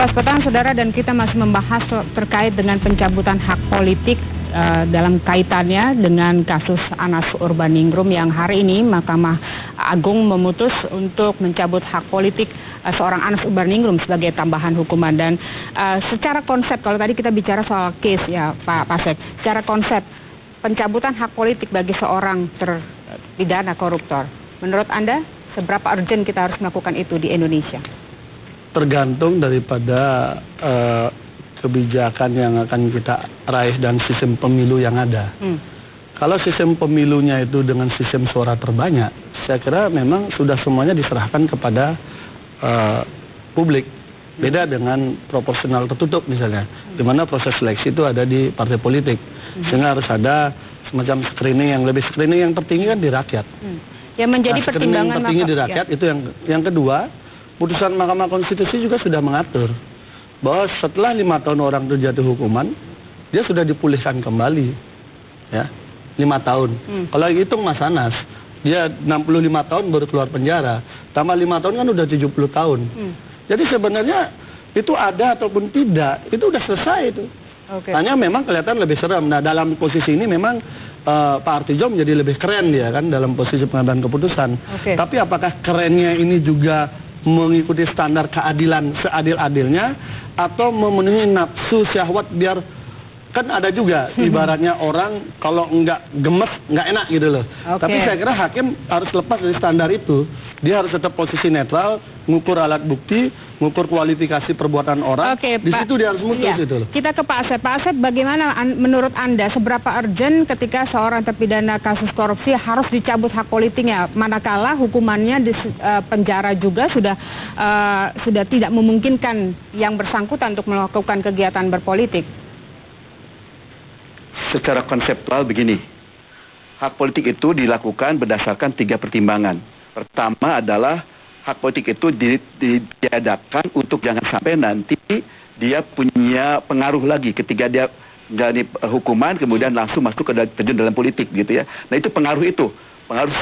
Kompas Petang, Saudara, dan kita masih membahas terkait dengan pencabutan hak politik dalam kaitannya dengan kasus Anas Urbaningrum yang hari ini Mahkamah Agung memutus untuk mencabut hak politik seorang Anas Urbaningrum sebagai tambahan hukuman. Dan secara konsep, kalau tadi kita bicara soal case ya Pak Pasek, secara konsep pencabutan hak politik bagi seorang terpidana koruptor, menurut Anda seberapa urgent kita harus melakukan itu di Indonesia? Tergantung daripada kebijakan yang akan kita raih dan sistem pemilu yang ada. Kalau sistem pemilunya itu dengan sistem suara terbanyak, saya kira memang sudah semuanya diserahkan kepada publik. Beda dengan proporsional tertutup misalnya, di mana proses seleksi itu ada di partai politik. Sehingga harus ada semacam screening yang tertinggi kan di rakyat. Yang menjadi pertimbangan tertinggi di rakyat ya. Itu yang kedua, putusan Mahkamah Konstitusi juga sudah mengatur bahwa setelah 5 tahun orang itu jatuh hukuman, dia sudah dipulihkan kembali, ya 5 tahun. Kalau hitung Mas Anas, dia 65 tahun baru keluar penjara, tambah 5 tahun kan udah 70 tahun. Jadi sebenarnya itu ada ataupun tidak, itu udah selesai itu. Hanya memang kelihatan lebih serem. Nah, dalam posisi ini memang Pak Artijo menjadi lebih keren dia kan dalam posisi pengambilan keputusan. Tapi apakah kerennya ini juga mengikuti standar keadilan seadil-adilnya atau memenuhi nafsu syahwat biar kan ada juga ibaratnya orang kalau nggak gemes nggak enak gitu loh. Tapi saya kira hakim harus lepas dari standar itu. Dia harus tetap posisi netral, ngukur alat bukti, ngukur kualifikasi perbuatan orang. Di situ dia harus mutus itu loh. Kita ke Pak Asep. Pak Asep, bagaimana menurut Anda seberapa urgent ketika seorang terpidana kasus korupsi harus dicabut hak politiknya, manakala hukumannya di penjara juga sudah tidak memungkinkan yang bersangkutan untuk melakukan kegiatan berpolitik? Secara konseptual begini, hak politik itu dilakukan berdasarkan 3 pertimbangan. Pertama adalah hak politik itu diadakan untuk jangan sampai nanti dia punya pengaruh lagi ketika dia menjalani hukuman kemudian langsung masuk ke terjun dalam politik gitu ya. Nah itu pengaruh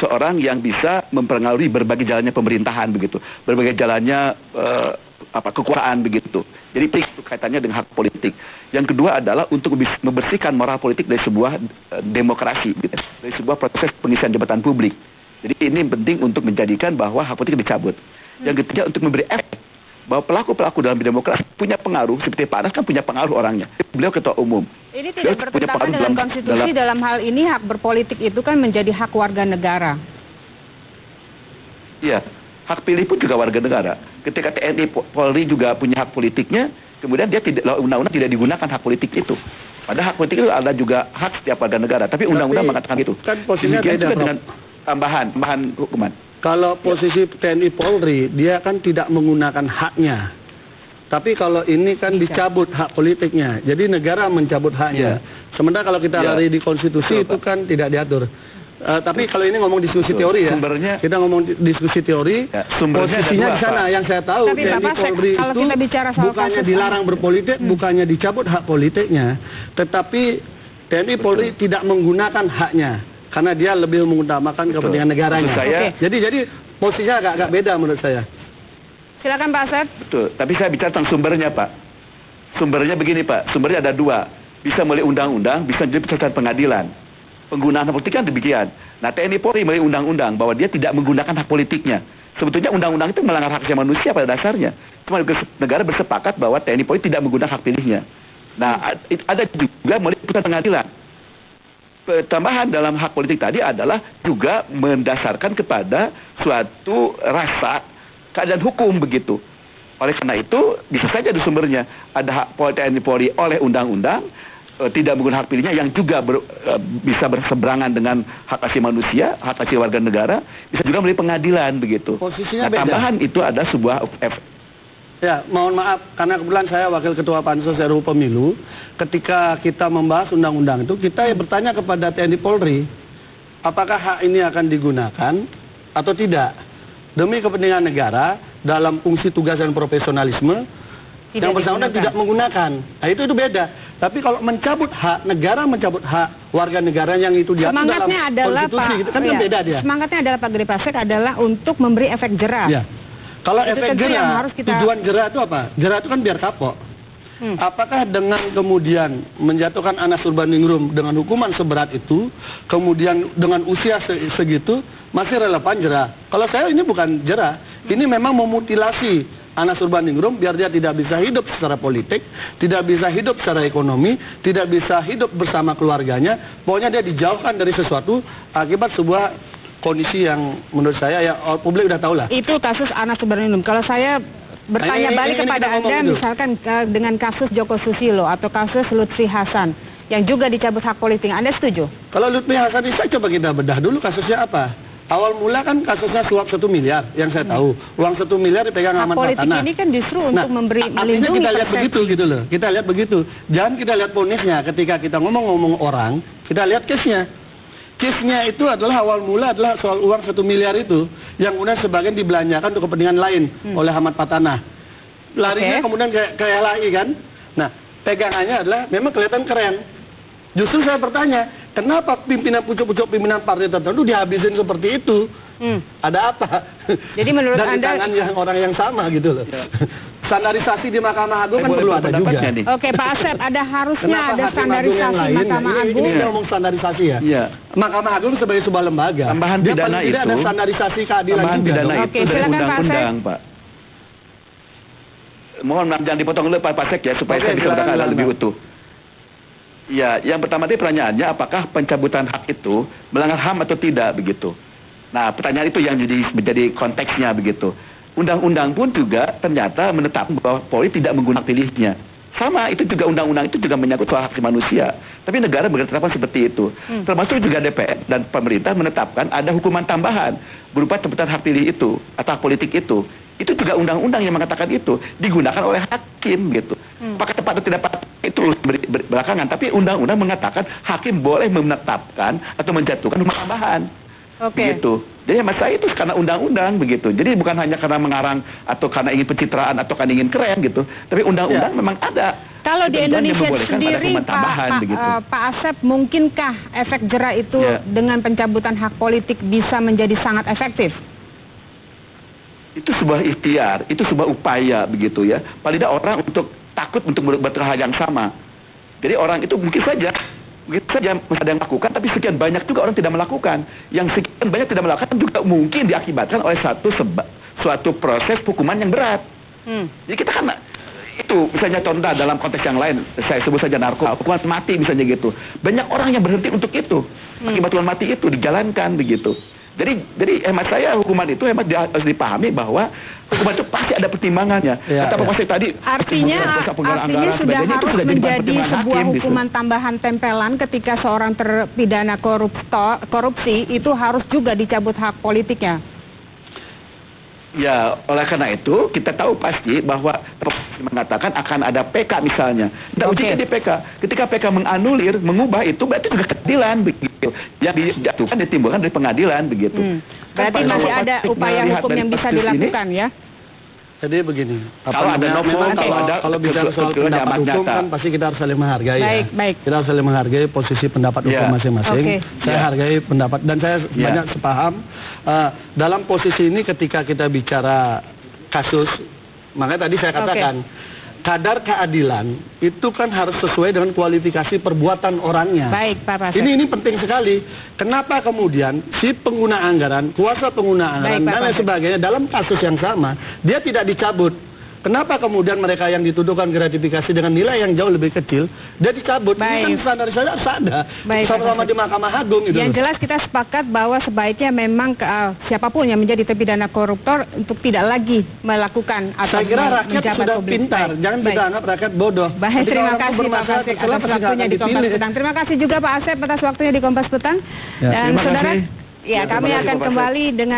seorang yang bisa mempengaruhi berbagai jalannya pemerintahan begitu, berbagai jalannya kekuasaan begitu. Jadi itu kaitannya dengan hak politik. Yang kedua adalah untuk membersihkan moral politik dari sebuah demokrasi, gitu, dari sebuah proses pengisian jabatan publik. Jadi ini penting untuk menjadikan bahwa hak politik dicabut. Yang ketiga untuk memberi efek bahwa pelaku-pelaku dalam demokrasi punya pengaruh, seperti Pak Anas kan punya pengaruh orangnya. Beliau ketua umum. Ini tidak bertentangan dengan konstitusi dalam hal ini hak berpolitik itu kan menjadi hak warga negara. Iya, hak pilih pun juga warga negara. Ketika TNI Polri juga punya hak politiknya, kemudian dia tidak undang-undang tidak digunakan hak politik itu. Padahal hak politik itu ada juga hak setiap warga negara, tapi undang-undang mengatakan itu. Kan posisinya beda dengan tambahan hukuman. Kalau posisi TNI Polri, dia kan tidak menggunakan haknya. Tapi kalau ini kan dicabut hak politiknya. Jadi negara mencabut haknya. Sementara kalau kita lari di konstitusi itu kan tidak diatur. Tapi kalau ini ngomong diskusi teori ya. Kita ngomong diskusi teori. Posisinya di sana yang saya tahu TNI Polri itu bukannya dilarang berpolitik, bukannya dicabut hak politiknya, tetapi TNI Polri tidak menggunakan haknya. Karena dia lebih mengutamakan kepentingan negaranya. Jadi posisinya agak beda menurut saya. Silakan Pak Asep. Betul. Tapi saya bicara tentang sumbernya Pak. Sumbernya begini Pak. Sumbernya ada 2. Bisa melalui undang-undang, bisa jadi persyaratan pengadilan. Penggunaan hak politik kan demikian. Nah TNI Polri melalui undang-undang bahwa dia tidak menggunakan hak politiknya. Sebetulnya undang-undang itu melanggar hak asasi manusia pada dasarnya. Cuma negara bersepakat bahwa TNI Polri tidak menggunakan hak pilihnya. Nah ada juga melalui putusan pengadilan. Tambahan dalam hak politik tadi adalah juga mendasarkan kepada suatu rasa keadaan hukum begitu. Oleh karena itu bisa saja di sumbernya ada hak TNI Polri oleh undang-undang tidak menggunakan hak pilihnya yang juga bisa berseberangan dengan hak asasi manusia, hak asasi warga negara, bisa juga melalui pengadilan begitu. Posisinya beda. Tambahan itu ada sebuah ya, mohon maaf, karena kebetulan saya Wakil Ketua Pansus RUU Pemilu, ketika kita membahas undang-undang itu, kita bertanya kepada TNI Polri, apakah hak ini akan digunakan atau tidak? Demi kepentingan negara, dalam fungsi tugas dan profesionalisme, yang bersangkutan tidak menggunakan. Nah itu beda. Tapi kalau mencabut hak, negara mencabut hak warga negara yang itu diatur dalam konstitusi, gitu, kan beda dia. Semangatnya adalah Pak Gede Pasek adalah untuk memberi efek jerah. Ya. Kalau Itu efek tentu yang jera, harus kita- tujuan jera itu apa? Jera itu kan biar kapok. Apakah dengan kemudian menjatuhkan Anas Urbaningrum dengan hukuman seberat itu, kemudian dengan usia segitu, masih relevan jera? Kalau saya ini bukan jera, ini memang memutilasi Anas Urbaningrum biar dia tidak bisa hidup secara politik, tidak bisa hidup secara ekonomi, tidak bisa hidup bersama keluarganya. Pokoknya dia dijauhkan dari sesuatu akibat sebuah kondisi yang menurut saya ya publik udah tahu lah. Itu kasus Anas Urbaningrum. Kalau saya bertanya Ini balik kita kepada ngomong Anda, dulu. misalkan dengan kasus Joko Susilo atau kasus Lutfi Hasan yang juga dicabut hak politik, Anda setuju? Kalau Lutfi Hasan ini coba kita bedah dulu kasusnya apa. Awal mula kan kasusnya suap 1 miliar yang saya tahu. Uang 1 miliar dipegang Hak Aman politik Pratana. ini kan justru untuk memberi artinya melindungi kita lihat persepsi. begitu gitu loh. Kita lihat begitu. Jangan kita lihat ponisnya ketika kita ngomong-ngomong orang, kita lihat case-nya. Case-nya itu adalah awal mula adalah soal uang 1 miliar itu yang kemudian sebagian dibelanjakan untuk kepentingan lain oleh Ahmad Pratana. Larinya kemudian ke LHI kan. Nah, pegangannya adalah memang kelihatan keren. Justru saya bertanya, kenapa pimpinan pucuk-pucuk pimpinan partai tertentu dihabisin seperti itu? Ada apa? Jadi menurut Dan di Anda- tangan yang orang yang sama gitu loh. Standarisasi di Mahkamah Agung kan Boleh perlu ada juga. pendapatnya nih. Oke, Pak Asep, ada harusnya Kenapa ada Hakim Agung yang standarisasi lain? Mahkamah Ini Agung. kita ngomong standarisasi ya. Iya. Mahkamah Agung sebagai sebuah lembaga. Tambahan Dia pidana paling tidak itu- ada standarisasi keadilan Tambahan juga. pidana dong. Oke, itu dari silakan, Pak undang-undang, Asep. Pak. Mohon maaf, jangan dipotong dulu Pak Pasek ya, supaya Oke, saya bisa silakan, mendengar silakan, lebih Pak. utuh. Ya, yang pertama tadi pertanyaannya apakah pencabutan hak itu melanggar HAM atau tidak begitu. Nah, pertanyaan itu yang menjadi konteksnya begitu. Undang-undang pun juga ternyata menetapkan bahwa Polri tidak menggunakan hak pilihnya. Sama, itu juga undang-undang itu juga menyangkut soal hak asasi manusia. Tapi negara berketetapan seperti itu. Termasuk juga DPR dan pemerintah menetapkan ada hukuman tambahan berupa tembusan hak pilih itu atau hak politik itu. Itu juga undang-undang yang mengatakan itu digunakan oleh hakim gitu. Apakah tepat atau tidak tepat itu belakangan. Tapi undang-undang mengatakan hakim boleh menetapkan atau menjatuhkan hukuman tambahan. Oke. Begitu. Jadi mas saya itu karena undang-undang begitu. Jadi bukan hanya karena mengarang atau karena ingin pencitraan atau karena ingin keren gitu. Tapi undang-undang memang ada. Kalau di Ketentuan yang Indonesia membolehkan pada sendiri, hukuman tambahan, begitu. Pak Asep, mungkinkah efek jera itu Ya. dengan pencabutan hak politik bisa menjadi sangat efektif? Itu sebuah ikhtiar, itu sebuah upaya begitu ya. Paling tidak orang untuk takut untuk berbuat hal yang sama. Jadi orang itu mungkin saja masih ada yang melakukan, tapi sekian banyak juga orang tidak melakukan. Yang sekian banyak tidak melakukan juga mungkin diakibatkan oleh suatu proses hukuman yang berat. Jadi kita kan itu misalnya contoh dalam konteks yang lain, saya sebut saja narkoba, hukuman mati misalnya gitu. Banyak orang yang berhenti untuk itu. Akibat hukuman mati itu dijalankan begitu. Jadi hemat saya hukuman itu harus dipahami bahwa hukuman itu pasti ada pertimbangannya. Kata Pak Pasek tadi, Artinya sudah harus menjadi sebuah hukuman tambahan tempelan ketika seorang terpidana korupsi itu harus juga dicabut hak politiknya. Ya, oleh karena itu kita tahu pasti bahwa mengatakan akan ada PK misalnya. Kita ujikan di PK. Ketika PK menganulir, mengubah itu berarti juga keadilan begitu. Yang dijatuhkan ditimbulkan dari pengadilan begitu. Berarti masih ada upaya hukum yang bisa dilakukan ya. Jadi begini, kalau ada memang kalau bicara soal pendapat hukum kan pasti kita harus saling menghargai baik. Kita harus saling menghargai posisi pendapat hukum masing-masing. Saya hargai pendapat dan saya banyak sepaham dalam posisi ini ketika kita bicara kasus, makanya tadi saya katakan kadar keadilan itu kan harus sesuai dengan kualifikasi perbuatan orangnya. Baik, Pak Pasek. Ini penting sekali. Kenapa kemudian si pengguna anggaran, kuasa pengguna anggaran dan lain sebagainya dalam kasus yang sama dia tidak dicabut? Kenapa kemudian mereka yang dituduhkan gratifikasi dengan nilai yang jauh lebih kecil dia dicabut? Ini kan standarisasi harus ada. Sama-sama di Mahkamah Agung gitu. Yang jelas kita sepakat bahwa sebaiknya memang siapapun yang menjadi terpidana koruptor untuk tidak lagi melakukan atau saya kira rakyat sudah pintar. Jangan kita anggap rakyat bodoh. Baik, terima kasih Pak Pasek atas waktunya di Kompas Petang. Terima kasih juga Pak Asep atas waktunya di Kompas Petang. Dan saudara, kami akan kembali dengan